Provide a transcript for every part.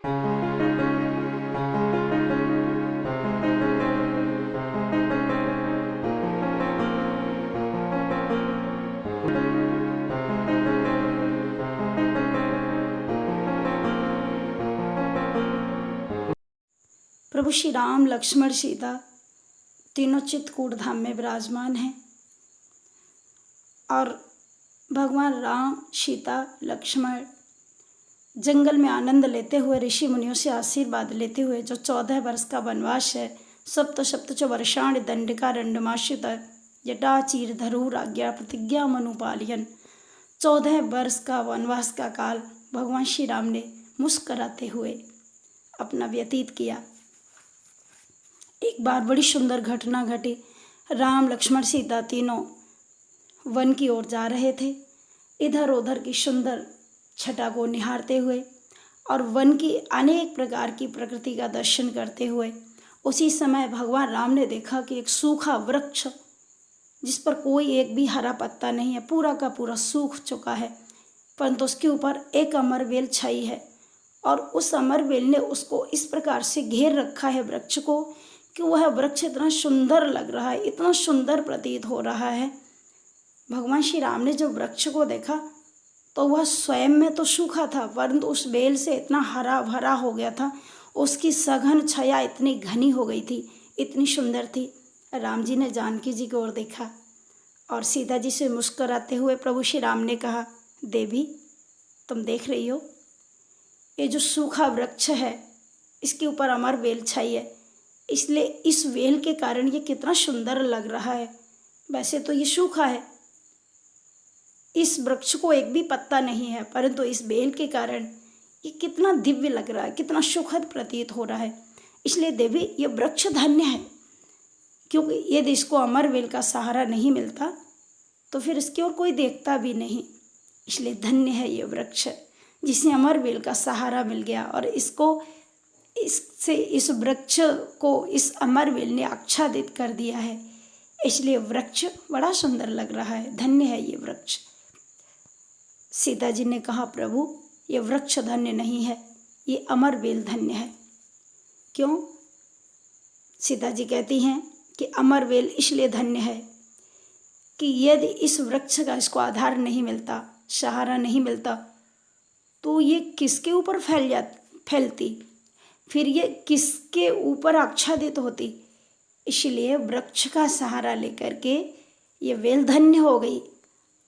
प्रभु श्री राम, लक्ष्मण, सीता तीनों चित्रकूट धाम में विराजमान हैं और भगवान राम, सीता, लक्ष्मण जंगल में आनंद लेते हुए, ऋषि मुनियों से आशीर्वाद लेते हुए, जो 14 वर्ष का वनवास है, सप्त च वर्षाणि दंडकारण्यमाश्रित जटाचीर धरुराज्ञा प्रतिज्ञा मनुपालयन, 14 वर्ष का वनवास का काल भगवान श्री राम ने मुस्कराते हुए अपना व्यतीत किया। एक बार बड़ी सुंदर घटना घटी। राम, लक्ष्मण, सीता तीनों वन की ओर जा रहे थे, इधर उधर की सुंदर छटा को निहारते हुए और वन की अनेक प्रकार की प्रकृति का दर्शन करते हुए। उसी समय भगवान राम ने देखा कि एक सूखा वृक्ष जिस पर कोई एक भी हरा पत्ता नहीं है, पूरा का पूरा सूख चुका है, परंतु उसके ऊपर एक अमरवेल छाई है और उस अमरवेल ने उसको इस प्रकार से घेर रखा है वृक्ष को कि वह वृक्ष इतना सुंदर लग रहा है, इतना सुंदर प्रतीत हो रहा है। भगवान श्री राम ने जब वृक्ष को देखा तो वह स्वयं में तो सूखा था, परंतु उस बेल से इतना हरा भरा हो गया था, उसकी सघन छाया इतनी घनी हो गई थी, इतनी सुंदर थी। राम जी ने जानकी जी की ओर देखा और सीता जी से मुस्कुराते हुए प्रभु श्री राम ने कहा, देवी तुम देख रही हो, ये जो सूखा वृक्ष है इसके ऊपर अमर वेल छाई है, इसलिए इस वेल के कारण ये कितना सुंदर लग रहा है। वैसे तो ये सूखा है, इस वृक्ष को एक भी पत्ता नहीं है, परंतु इस बेल के कारण ये कितना दिव्य लग रहा है, कितना सुखद प्रतीत हो रहा है। इसलिए देवी ये वृक्ष धन्य है, क्योंकि यदि इसको अमर वेल का सहारा नहीं मिलता तो फिर इसकी ओर कोई देखता भी नहीं। इसलिए धन्य है ये वृक्ष जिसे अमर वेल का सहारा मिल गया और इस वृक्ष को इस अमर वेल ने आच्छादित कर दिया है, इसलिए वृक्ष बड़ा सुंदर लग रहा है, धन्य है ये वृक्ष। सीता जी ने कहा, प्रभु ये वृक्ष धन्य नहीं है, ये अमर वेल धन्य है। क्यों? सीता जी कहती हैं कि अमर वेल इसलिए धन्य है कि यदि इस वृक्ष का इसको आधार नहीं मिलता, सहारा नहीं मिलता, तो ये किसके ऊपर फैलती, फिर ये किसके ऊपर आच्छादित होती। इसलिए वृक्ष का सहारा लेकर के ये वेल धन्य हो गई।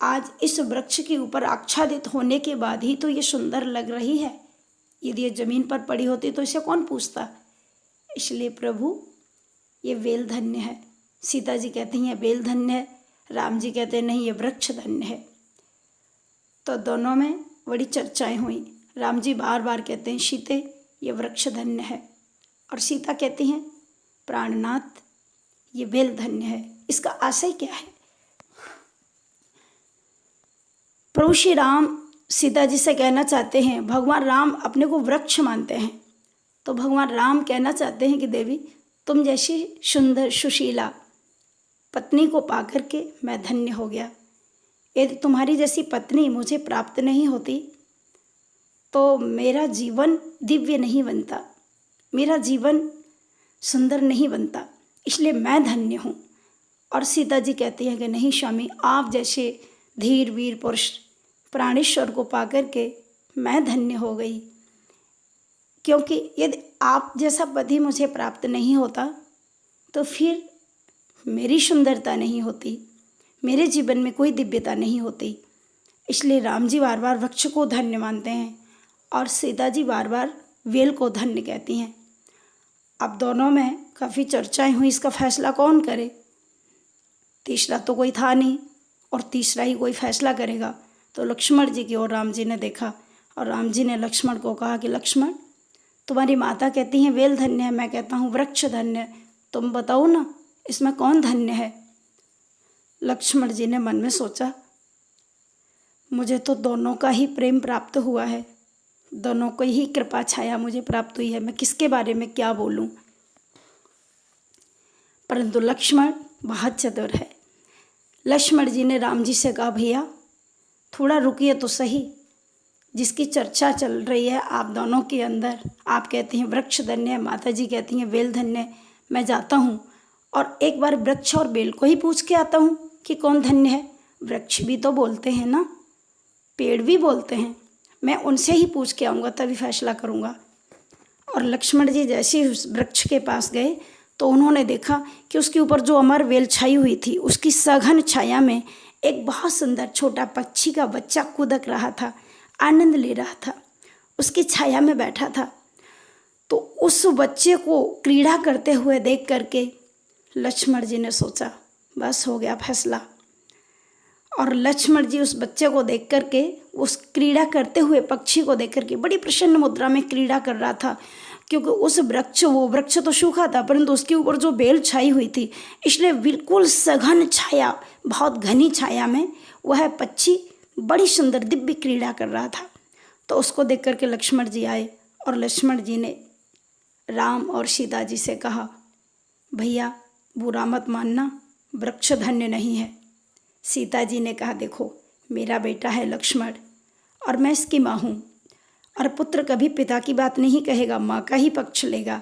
आज इस वृक्ष के ऊपर आच्छादित होने के बाद ही तो ये सुंदर लग रही है, यदि ये जमीन पर पड़ी होती तो इसे कौन पूछता। इसलिए प्रभु ये वेल धन्य है। सीता जी कहती हैं वेल धन्य है, राम जी कहते हैं नहीं ये वृक्ष धन्य है। तो दोनों में बड़ी चर्चाएं हुई। राम जी बार बार कहते हैं सीते ये वृक्ष धन्य है, और सीता कहती हैं प्राणनाथ ये वेल धन्य है। इसका आशय क्या है? प्रभु श्री राम सीता जी से कहना चाहते हैं, भगवान राम अपने को वृक्ष मानते हैं, तो भगवान राम कहना चाहते हैं कि देवी तुम जैसी सुंदर सुशीला पत्नी को पाकर के मैं धन्य हो गया। यदि तुम्हारी जैसी पत्नी मुझे प्राप्त नहीं होती तो मेरा जीवन दिव्य नहीं बनता, मेरा जीवन सुंदर नहीं बनता, इसलिए मैं धन्य हूँ। और सीता जी कहती हैं कि नहीं स्वामी, आप जैसे धीर वीर पुरुष प्राणेश्वर को पाकर के मैं धन्य हो गई, क्योंकि यदि आप जैसा पति मुझे प्राप्त नहीं होता तो फिर मेरी सुंदरता नहीं होती, मेरे जीवन में कोई दिव्यता नहीं होती। इसलिए राम जी बार बार वृक्ष को धन्य मानते हैं और सीता जी बार बार वेल को धन्य कहती हैं। अब दोनों में काफ़ी चर्चाएं हुई, इसका फैसला कौन करे। तीसरा तो कोई था नहीं और तीसरा ही कोई फैसला करेगा। तो लक्ष्मण जी की ओर राम जी ने देखा और राम जी ने लक्ष्मण को कहा कि लक्ष्मण तुम्हारी माता कहती हैं वेल धन्य है, मैं कहता हूँ वृक्ष धन्य है, तुम बताओ ना इसमें कौन धन्य है। लक्ष्मण जी ने मन में सोचा, मुझे तो दोनों का ही प्रेम प्राप्त हुआ है, दोनों को ही कृपा छाया मुझे प्राप्त हुई है, मैं किसके बारे में क्या बोलूं। परंतु लक्ष्मण बहुत चतुर है। लक्ष्मण जी ने राम जी से कहा, भैया थोड़ा रुकिए तो सही, जिसकी चर्चा चल रही है आप दोनों के अंदर। आप कहती हैं वृक्ष धन्य है, माता जी कहती हैं बेल धन्य है। मैं जाता हूँ और एक बार वृक्ष और बेल को ही पूछ के आता हूँ कि कौन धन्य है। वृक्ष भी तो बोलते हैं ना, पेड़ भी बोलते हैं। मैं उनसे ही पूछ के आऊँगा, तभी फैसला करूँगा। और लक्ष्मण जी जैसे ही उस वृक्ष के पास गए तो उन्होंने देखा कि उसके ऊपर जो अमर वेल छाई हुई थी, उसकी सघन छाया में एक बहुत सुंदर छोटा पक्षी का बच्चा कूदक रहा था, आनंद ले रहा था, उसकी छाया में बैठा था। तो उस बच्चे को क्रीड़ा करते हुए देख करके लक्ष्मण जी ने सोचा बस हो गया फैसला। और लक्ष्मण जी उस बच्चे को देख करके, उस क्रीड़ा करते हुए पक्षी को देख करके बड़ी प्रसन्न मुद्रा में क्रीड़ा कर रहा था, क्योंकि उस वो वृक्ष तो सूखा था परंतु उसके ऊपर जो बेल छाई हुई थी, इसलिए बिल्कुल सघन छाया, बहुत घनी छाया में वह पक्षी बड़ी सुंदर दिव्य क्रीड़ा कर रहा था। तो उसको देख करके लक्ष्मण जी आए और लक्ष्मण जी ने राम और सीता जी से कहा, भैया बुरा मत मानना, वृक्ष धन्य नहीं है। सीता जी ने कहा, देखो मेरा बेटा है लक्ष्मण और मैं इसकी माँ हूँ, और पुत्र कभी पिता की बात नहीं कहेगा, माँ का ही पक्ष लेगा।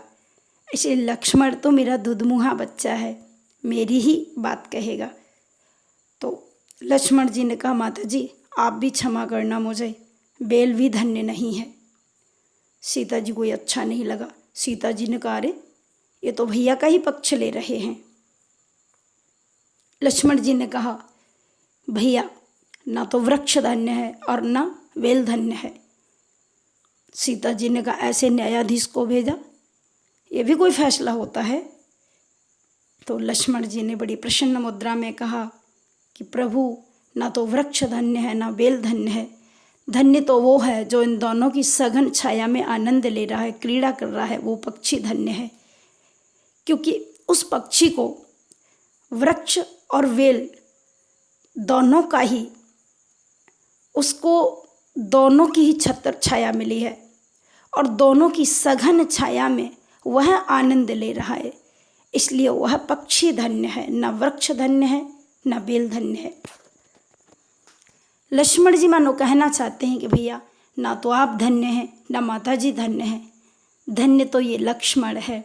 इसलिए लक्ष्मण तो मेरा दुधमुहा बच्चा है, मेरी ही बात कहेगा। तो लक्ष्मण जी ने कहा, माता जी आप भी क्षमा करना मुझे, बेल भी धन्य नहीं है। सीता जी को ये अच्छा नहीं लगा। सीता जी ने कहा, अरे ये तो भैया का ही पक्ष ले रहे हैं। लक्ष्मण जी ने कहा, भैया ना तो वृक्ष धन्य है और ना बेल धन्य है। सीता जी ने कहा, ऐसे न्यायाधीश को भेजा, ये भी कोई फैसला होता है? तो लक्ष्मण जी ने बड़ी प्रसन्न मुद्रा में कहा कि प्रभु ना तो वृक्ष धन्य है ना बेल धन्य है, धन्य तो वो है जो इन दोनों की सघन छाया में आनंद ले रहा है, क्रीड़ा कर रहा है, वो पक्षी धन्य है। क्योंकि उस पक्षी को वृक्ष और बेल दोनों का ही, उसको दोनों की ही छत्र छाया मिली है और दोनों की सघन छाया में वह आनंद ले रहा है, इसलिए वह पक्षी धन्य है, न वृक्ष धन्य है न बेल धन्य है। लक्ष्मण जी मानो कहना चाहते हैं कि भैया ना तो आप धन्य हैं ना माता जी धन्य हैं, धन्य तो ये लक्ष्मण है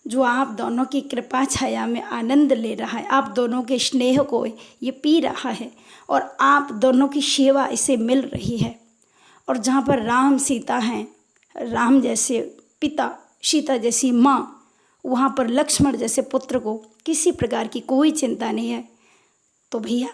जो आप दोनों की कृपा छाया में आनंद ले रहा है, आप दोनों के स्नेह को ये पी रहा है और आप दोनों की सेवा इसे मिल रही है। और जहाँ पर राम सीता हैं, राम जैसे पिता, सीता जैसी माँ, वहाँ पर लक्ष्मण जैसे पुत्र को किसी प्रकार की कोई चिंता नहीं है। तो भैया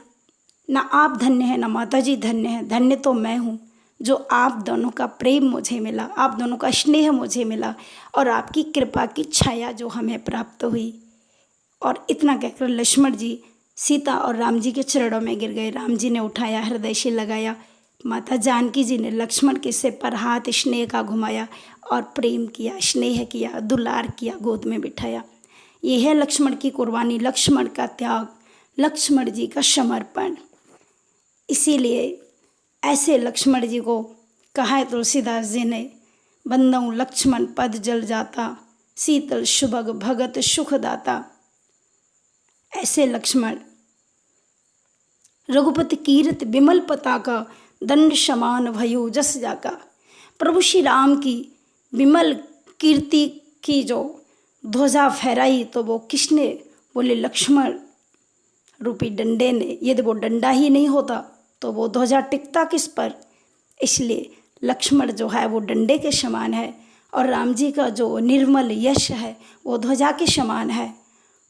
ना आप धन्य हैं ना माता जी धन्य हैं, धन्य तो मैं हूँ जो आप दोनों का प्रेम मुझे मिला, आप दोनों का स्नेह मुझे मिला और आपकी कृपा की छाया जो हमें प्राप्त हुई। और इतना कहकर लक्ष्मण जी सीता और राम जी के चरणों में गिर गए। राम जी ने उठाया, हृदय से लगाया, माता जानकी जी ने लक्ष्मण के सिर पर हाथ स्नेह का घुमाया और प्रेम किया, स्नेह किया, दुलार किया, गोद में बिठाया। ये है लक्ष्मण की कुर्बानी, लक्ष्मण का त्याग, लक्ष्मण जी का समर्पण। इसीलिए ऐसे लक्ष्मण जी को कहा है तुलसीदास जी ने, बंदऊ लक्ष्मण पद जल जाता, शीतल सुभग भगत सुख दाता। ऐसे लक्ष्मण रघुपति कीर्ति विमल पताका, दंड समान भयो जस जाका। प्रभु श्री राम की विमल कीर्ति की जो ध्वजा फहराई तो वो किसने? बोले लक्ष्मण रूपी डंडे ने। यदि वो डंडा ही नहीं होता तो वो ध्वजा टिकता किस पर? इसलिए लक्ष्मण जो है वो डंडे के समान है और राम जी का जो निर्मल यश है वो ध्वजा के समान है।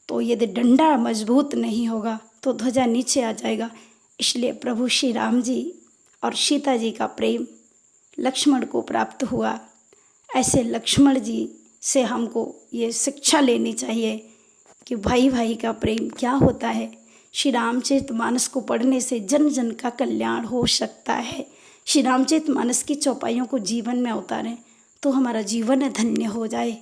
तो यदि डंडा मजबूत नहीं होगा तो ध्वजा नीचे आ जाएगा। इसलिए प्रभु श्री राम जी और सीता जी का प्रेम लक्ष्मण को प्राप्त हुआ। ऐसे लक्ष्मण जी से हमको ये शिक्षा लेनी चाहिए कि भाई भाई का प्रेम क्या होता है। श्री रामचरितमानस को पढ़ने से जन जन का कल्याण हो सकता है। श्री रामचरितमानस की चौपाइयों को जीवन में उतारें तो हमारा जीवन धन्य हो जाए।